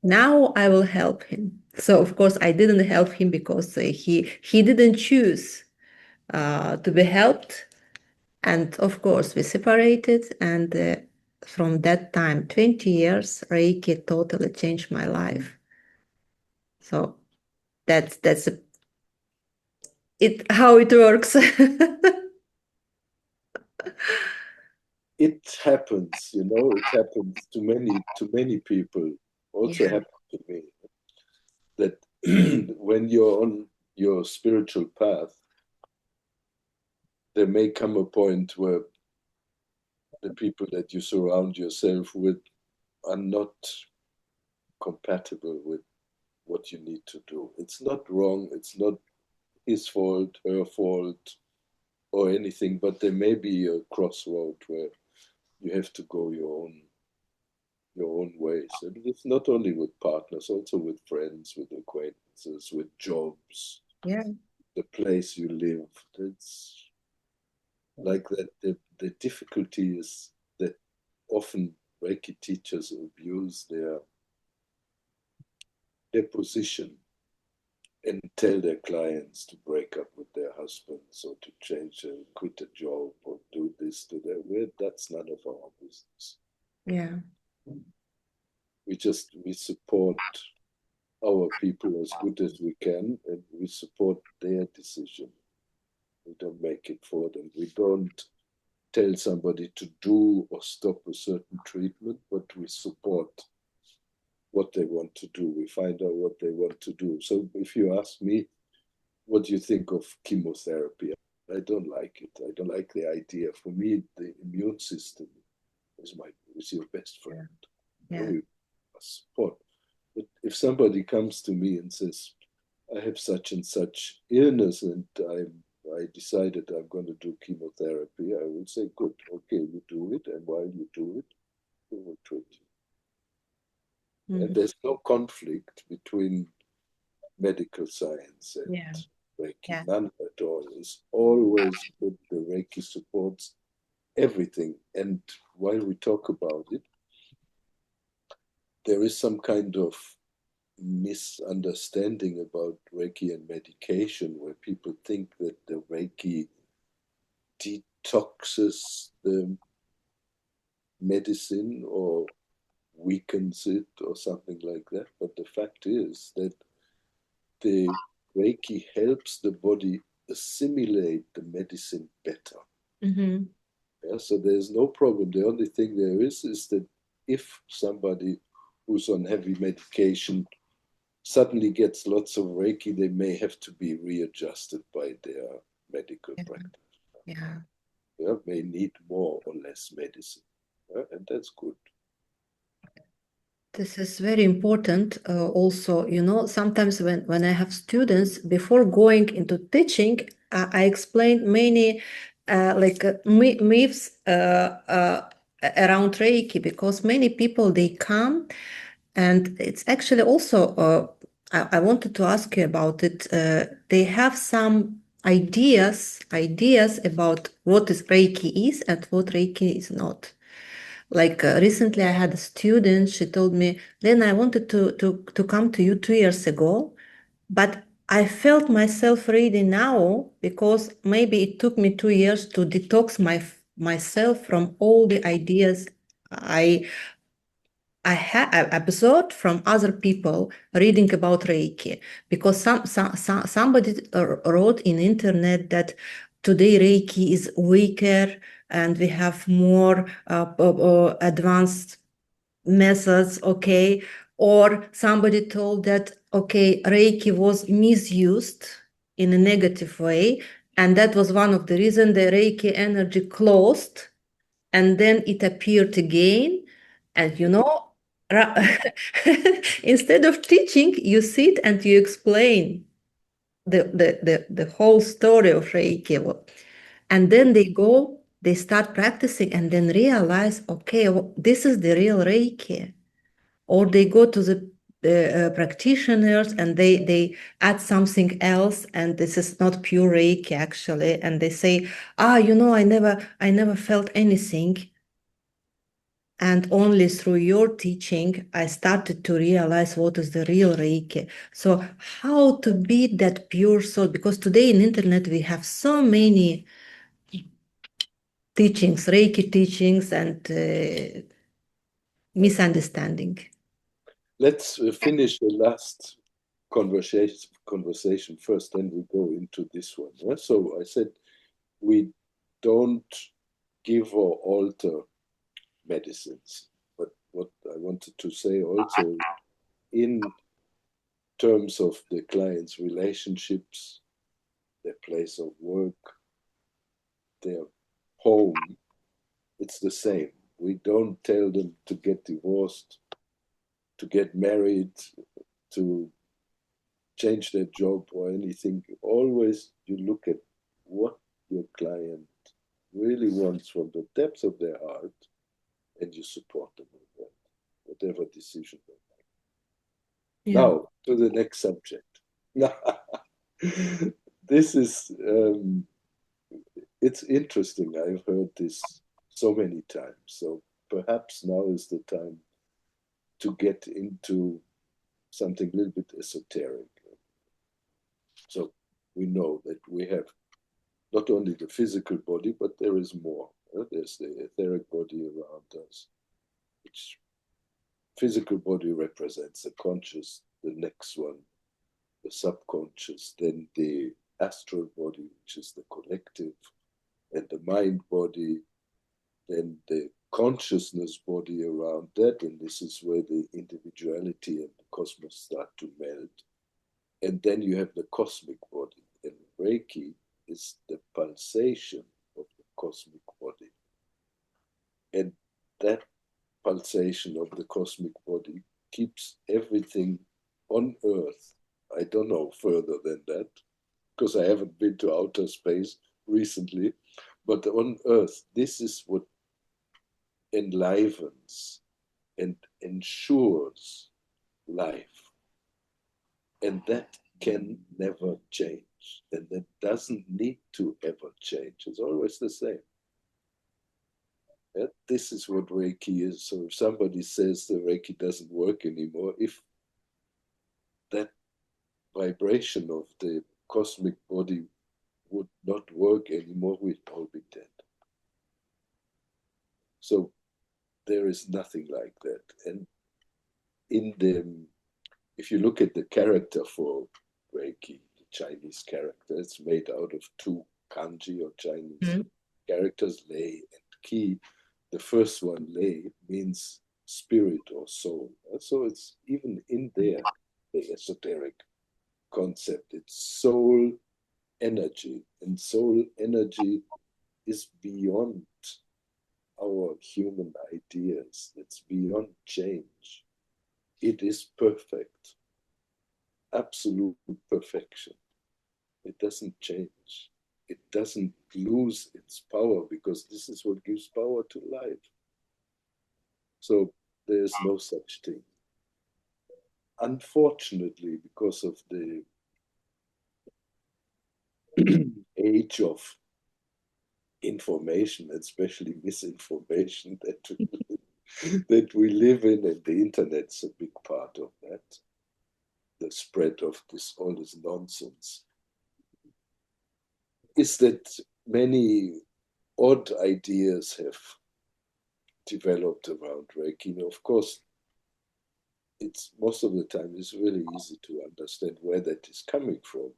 now I will help him. So of course I didn't help him because he didn't choose to be helped. And of course we separated. And from that time, 20 years, Reiki totally changed my life. So that's it how it works. It happens, it happens to many people. Also Yeah. happened to me that when you're on your spiritual path, there may come a point where the people that you surround yourself with are not compatible with what you need to do. It's not wrong, it's not his fault, her fault, or anything, but there may be a crossroad where you have to go your own ways. And it's not only with partners, also with friends, with acquaintances, with jobs, Yeah. the place you live. It's like that. The difficulty is that often Reiki teachers abuse their position and tell their clients to break up with their husbands or to change and quit a job or do this to that. That's none of our business. Yeah. We support our people as good as we can, and we support their decision. We don't make it for them. We don't tell somebody to do or stop a certain treatment, but we support what they want to do. We find out what they want to do. So if you ask me, what do you think of chemotherapy? I don't like it. I don't like the idea. For me, the immune system is your best friend. Yeah. We support. But if somebody comes to me and says, I have such and such illness and I decided I'm going to do chemotherapy, I will say, good, okay, you do it. And while you do it, we will treat you. And there's no conflict between medical science and Yeah. Reiki, Yeah. none at all. It's always good. The Reiki supports everything. And while we talk about it, there is some kind of misunderstanding about Reiki and medication, where people think that the Reiki detoxes the medicine or weakens it or something like that. But the fact is that the Reiki helps the body assimilate the medicine better. Mm-hmm. Yeah, so there's no problem. The only thing there is that if somebody who's on heavy medication suddenly gets lots of Reiki, they may have to be readjusted by their medical Yeah. practitioner. Yeah. Yeah, may need more or less medicine. Yeah, and that's good. This is very important. Also, sometimes when I have students, before going into teaching, I explain many myths around Reiki, because many people they come, and it's actually also, I wanted to ask you about it. They have some ideas about what is Reiki is and what Reiki is not. Like recently, I had a student. She told me, "Lena, I wanted to come to you 2 years ago, but I felt myself ready now because maybe it took me 2 years to detox myself from all the ideas I I absorbed from other people reading about Reiki, because somebody wrote in internet that today Reiki is weaker and we have more advanced methods, okay? Or somebody told that, okay, Reiki was misused in a negative way, and that was one of the reasons the Reiki energy closed and then it appeared again. And instead of teaching, you sit and you explain the whole story of Reiki. And then they start practicing and then realize, okay, this is the real Reiki. Or they go to the practitioners and they add something else, and this is not pure Reiki actually. And they say, I never felt anything. And only through your teaching, I started to realize what is the real Reiki. So how to be that pure soul? Because today in internet, we have so many teachings, Reiki teachings, and misunderstanding. Let's finish the last conversation first, then we go into this one. Yeah? So I said we don't give or alter medicines. But what I wanted to say also, in terms of the client's relationships, their place of work, their home, it's the same. We don't tell them to get divorced, to get married, to change their job or anything. Always you look at what your client really wants from the depths of their heart, and you support them with that, whatever decision they make. Yeah. Now, to the next subject. This is, it's interesting. I've heard this so many times. So perhaps now is the time to get into something a little bit esoteric. So we know that we have not only the physical body, but there is more. There's the etheric body around us, which physical body represents the conscious, the next one, the subconscious, then the astral body, which is the collective, and the mind body, then the consciousness body around that, and this is where the individuality and the cosmos start to melt. And then you have the cosmic body, and Reiki is the pulsation of the cosmic body. And that pulsation of the cosmic body keeps everything on Earth. I don't know further than that, because I haven't been to outer space recently, but on Earth, this is what enlivens and ensures life. And that can never change. And that doesn't need to ever change. It's always the same. And this is what Reiki is. So if somebody says the Reiki doesn't work anymore, if that vibration of the cosmic body would not work anymore, we'd all be dead. So there is nothing like that. And in the, if you look at the character for Reiki, the Chinese character, it's made out of two kanji or Chinese characters, lei and ki. The first one, lei, means spirit or soul. So it's even in there, the esoteric concept. It's soul energy, and soul energy is beyond our human ideas. It's beyond change. It is perfect, absolute perfection. It doesn't change. It doesn't lose its power, because this is what gives power to life. So there's no such thing. Unfortunately, because of the age of information, especially misinformation that we live in, and the internet's a big part of that, the spread of this all this nonsense, is that many odd ideas have developed around Reiki. And of course, it's most of the time it's really easy to understand where that is coming from.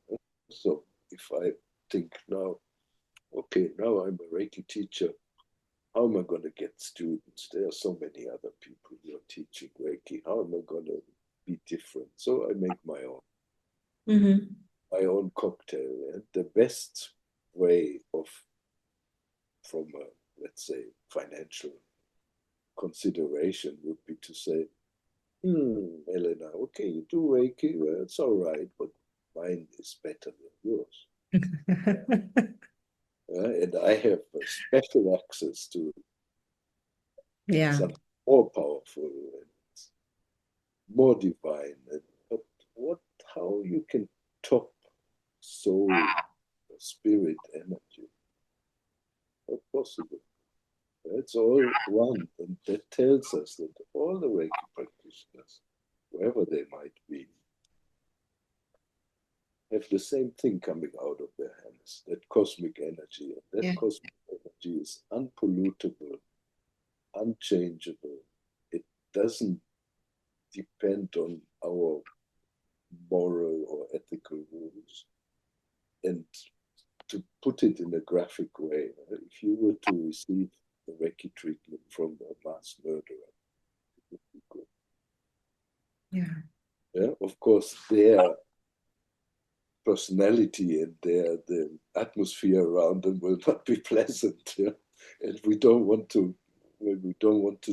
So if I think now, okay, now I'm a Reiki teacher, how am I going to get students? There are so many other people who are teaching Reiki. How am I going to be different? So I make my own cocktail. And the best way of, from a, let's say, financial consideration would be to say, Elena, okay, you do Reiki, well, it's all right, but mine is better than yours. And I have special access to something more powerful and more divine. But how you can top soul, spirit energy? Not possible. It's all one, and that tells us that all the Reiki practitioners, wherever they might be, have the same thing coming out of their hands, that cosmic energy. And that cosmic energy is unpollutable, unchangeable. It doesn't depend on our moral or ethical rules. And to put it in a graphic way, if you were to receive the Reiki treatment from a mass murderer, it would be good. Yeah, of course, their personality and the atmosphere around them will not be pleasant. Yeah? And we don't want to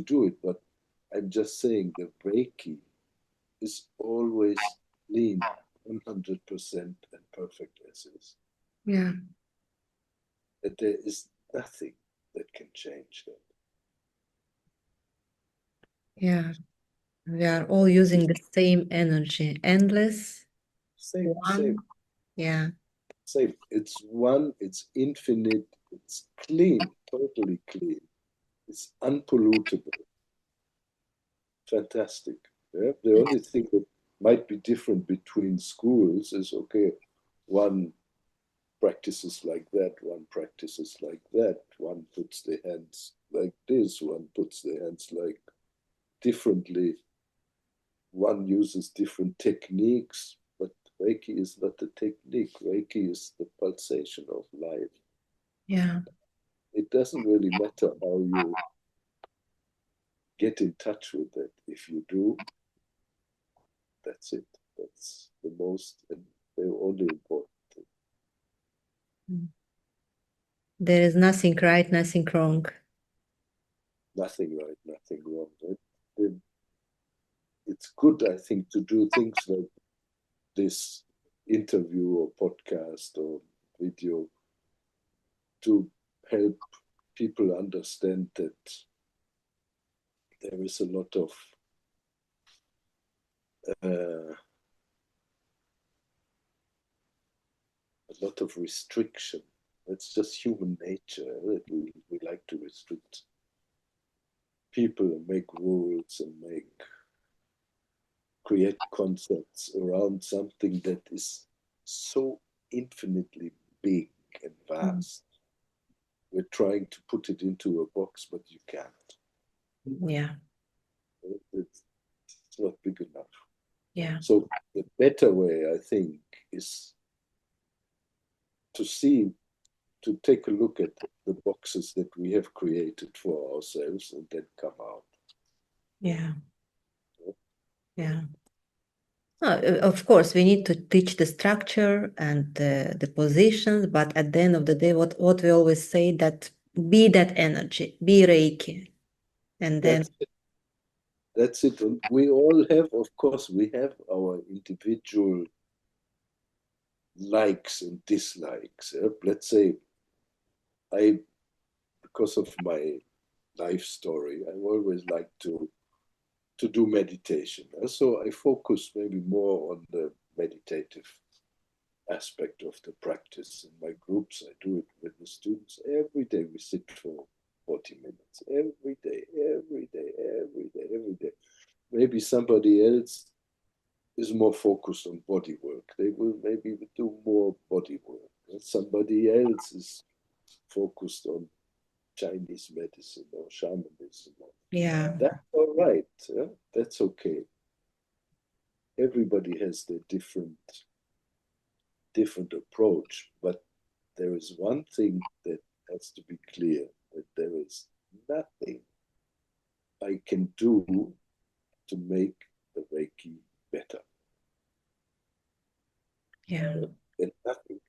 do it. But I'm just saying the Reiki is always clean, 100% and perfect as is. Yeah. And there is nothing that can change that. Yeah. We are all using the same energy, endless. Same. Yeah. Same. It's one, it's infinite, it's clean, totally clean. It's unpollutable. Fantastic. Yeah? The only thing that might be different between schools is, okay, one practices like that, one practices like that, one puts the hands like this, one puts the hands like differently, one uses different techniques, but Reiki is not the technique. Reiki is the pulsation of life. Yeah. It doesn't really matter how you get in touch with it. If you do, that's it. That's the most and the only important thing. There is nothing right, nothing wrong. Nothing right, nothing wrong. It's good, I think, to do things like this interview or podcast or video to help people understand that there is a lot of a lot of restriction. It's just human nature that we like to restrict people and make rules and create concepts around something that is so infinitely big and vast. We're trying to put it into a box, but you can't. Yeah. It's not big enough. Yeah. So the better way, I think, is to take a look at the boxes that we have created for ourselves and then come out. Yeah. Yeah. Of course, we need to teach the structure and the positions, but at the end of the day, what we always say, that be that energy, be Reiki, and then That's it. And we all have, of course, we have our individual likes and dislikes. Let's say because of my life story, I always like to do meditation. So I focus maybe more on the meditative aspect of the practice. In my groups, I do it with the students. Every day we sit for 40 minutes. Every day, every day, every day, every day. Maybe somebody else is more focused on body work. They will maybe do more body work. And somebody else is focused on Chinese medicine or shamanism. yeah, That's all right. Yeah? That's okay. Everybody has their different approach, but there is one thing that has to be clear, that there is nothing I can do to make the Reiki better. yeah, And nothing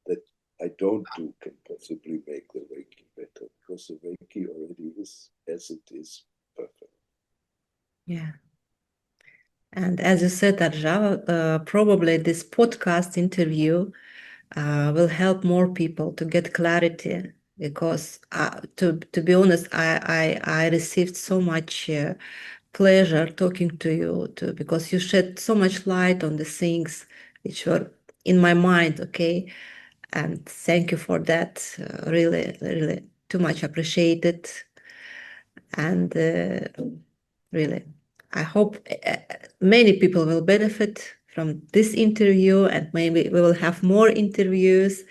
that I don't do can possibly make the Reiki better, because the Reiki already is, as it is, perfect. yeah. And as you said, Arjava, probably this podcast interview will help more people to get clarity, because to be honest, I received so much pleasure talking to you too, because you shed so much light on the things which were in my mind, okay? And thank you for that. Really, really too much appreciated. And really, I hope many people will benefit from this interview, and maybe we will have more interviews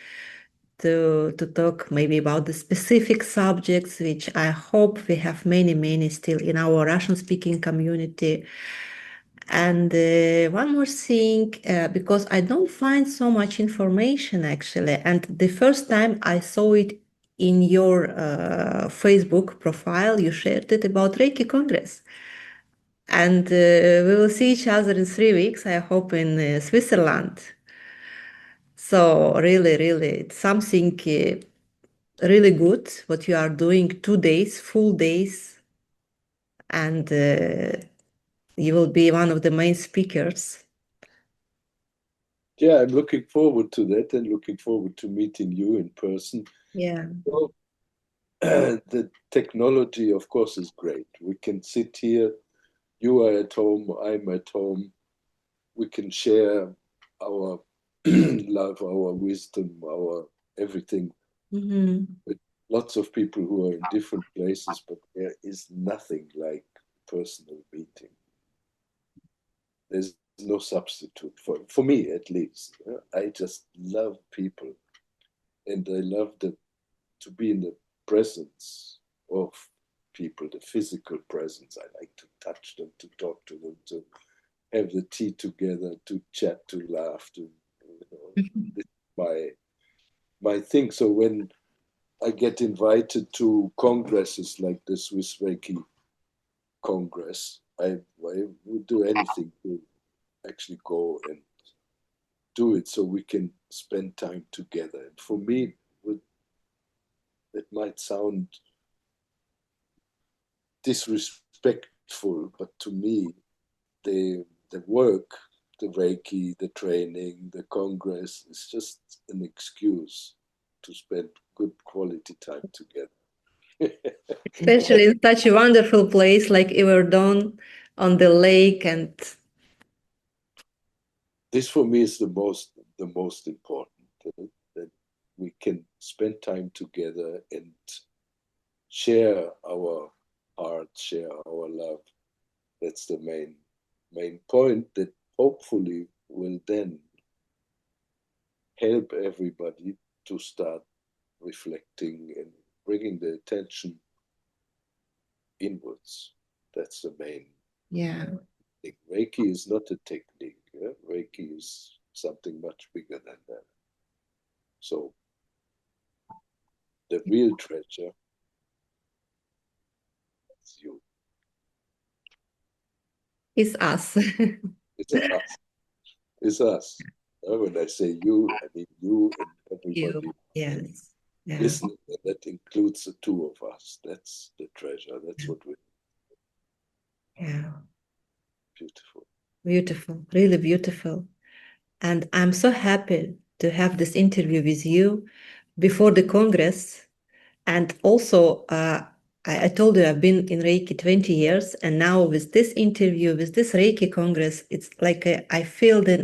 to talk maybe about the specific subjects, which I hope we have many still in our Russian speaking community. And one more thing, because I don't find so much information actually, and the first time I saw it in your Facebook profile, you shared it about Reiki Congress. And we will see each other in 3 weeks, I hope, in Switzerland. So really, it's something really good what you are doing, 2 days, full days, and you will be one of the main speakers. Yeah, I'm looking forward to that and looking forward to meeting you in person. Yeah. Well, the technology, of course, is great. We can sit here, you are at home, I'm at home. We can share our love, our wisdom, our everything with lots of people who are in different places, but there is nothing like personal meeting. There's no substitute for me, at least. I just love people, and I love to be in the presence of people, the physical presence. I like to touch them, to talk to them, to have the tea together, to chat, to laugh, to this is my thing. So when I get invited to congresses like the Swiss Reiki Congress, I would do anything to actually go and do it so we can spend time together. And for me, it might sound disrespectful, but to me, the work, the Reiki, the training, the Congress is just an excuse to spend good quality time together. Especially in such a wonderful place like Iverdon, on the lake. And this for me is the most important, that we can spend time together and share our heart, share our love. That's the main point that hopefully will then help everybody to start reflecting and bringing the attention inwards. That's the main yeah, thing. Reiki is not a technique. Yeah? Reiki is something much bigger than that. So the real treasure is you. it's us. It's us. It's us. When I say you, I mean you and You, everybody yes, yeah, listening. And that includes the two of us. That's the treasure. That's what we're yeah, beautiful. beautiful, really beautiful. And I'm so happy to have this interview with you before the Congress. And also, I told you I've been in Reiki 20 years, and now with this interview, with this Reiki Congress, it's like I feel the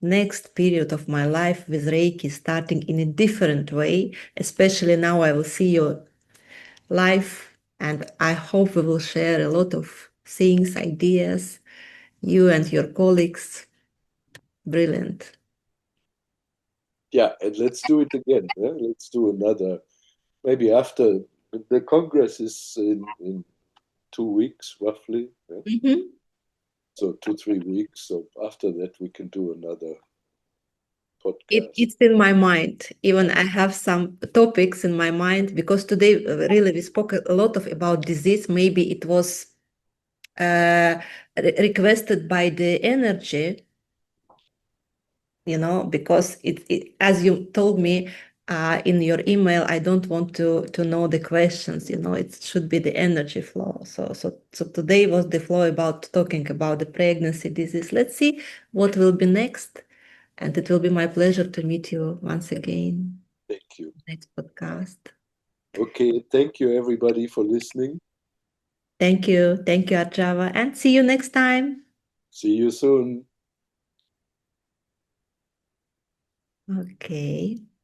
next period of my life with Reiki starting in a different way. Especially now, I will see your life, and I hope we will share a lot of things, ideas, you and your colleagues. Brilliant. Yeah, and let's do it again. Yeah? Let's do another. Maybe after the Congress is in 2 weeks, roughly. Yeah? Mhm. So 2, 3 weeks. So after that, we can do another It, podcast. it's in my mind. Even I have some topics in my mind because today really we spoke a lot of about disease. Maybe it was requested by the energy, because as you told me in your email, I don't want to know the questions. It should be the energy flow. So today was the flow about talking about the pregnancy disease. Let's see what will be next. And it will be my pleasure to meet you once again. Thank you. Next podcast. Okay, thank you everybody for listening. Thank you. Thank you, Arjava. And see you next time. See you soon. Okay.